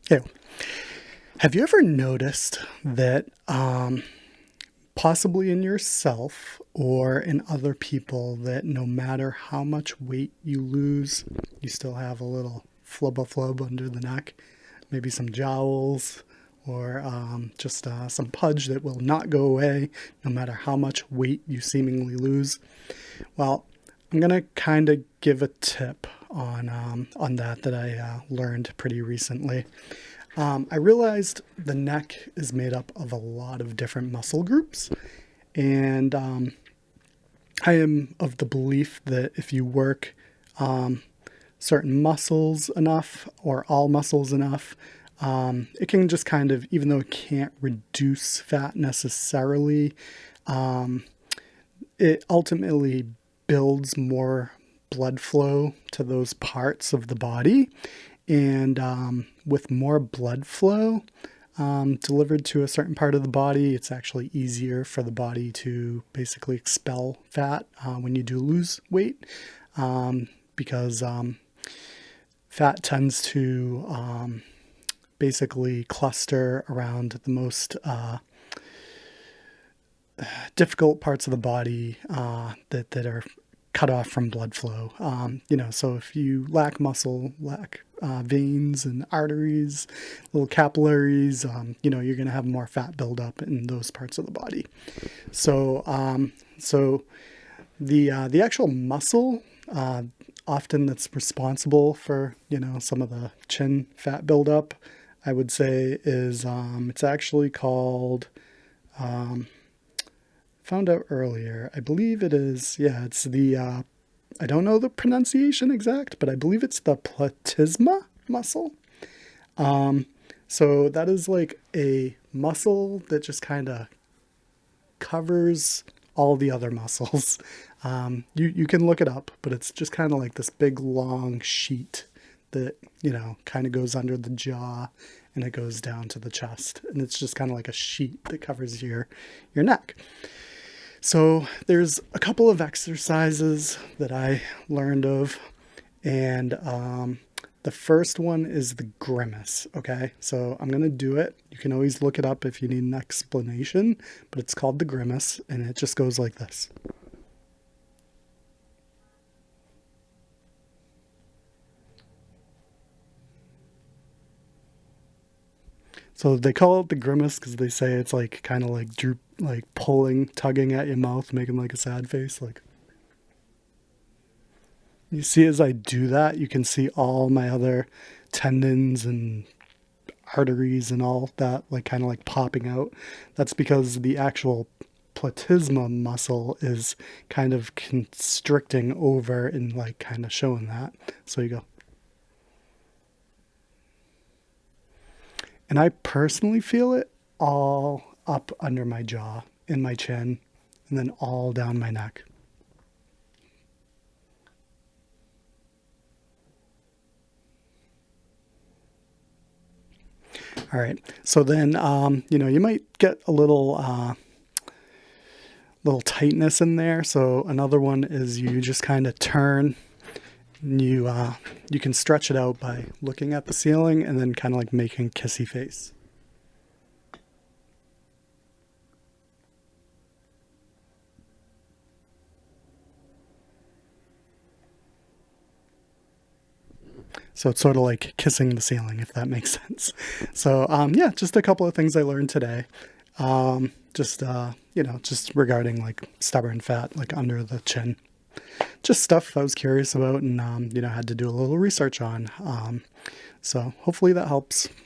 Hey, have you ever noticed that possibly in yourself or in other people that no matter how much weight you lose, you still have a little flubba flub under the neck, maybe some jowls or just some pudge that will not go away no matter how much weight you seemingly lose? Well, I'm gonna kind of give a tip on that I learned pretty recently. I realized the neck is made up of a lot of different muscle groups, and I am of the belief that if you work certain muscles enough or all muscles enough, it can just kind of, even though it can't reduce fat necessarily, it ultimately builds more blood flow to those parts of the body. And with more blood flow delivered to a certain part of the body, it's actually easier for the body to basically expel fat when you do lose weight, because fat tends to basically cluster around the most difficult parts of the body that are cut off from blood flow. So if you lack muscle, lack veins and arteries, little capillaries, you're going to have more fat buildup in those parts of the body. So the actual muscle, often that's responsible for some of the chin fat buildup, I would say is it's actually called. Found out earlier. I believe it is, yeah, it's the, I don't know the pronunciation exact, but I believe it's the platysma muscle. So that is like a muscle that just kind of covers all the other muscles. You can look it up, but it's just kind of like this big long sheet that, kind of goes under the jaw and it goes down to the chest. And it's just kind of like a sheet that covers your neck. So there's a couple of exercises that I learned of, and the first one is the grimace. Okay, so I'm gonna do it. You can always look it up if you need an explanation, but it's called the grimace, and it just goes like this. So they call it the grimace because they say it's like kind of like droop, like pulling, tugging at your mouth, making like a sad face, like. You see, as I do that, you can see all my other tendons and arteries and all that, like kind of like popping out. That's because the actual platysma muscle is kind of constricting over and like kind of showing that. So you go. And I personally feel it all up under my jaw, in my chin, and then all down my neck. All right. So then, you might get a little tightness in there. So another one is you just kind of turn. And you can stretch it out by looking at the ceiling and then kind of like making kissy face. So it's sort of like kissing the ceiling, if that makes sense. So yeah, just a couple of things I learned today. Just regarding like stubborn fat, like under the chin. Just stuff I was curious about and, had to do a little research on. So hopefully that helps.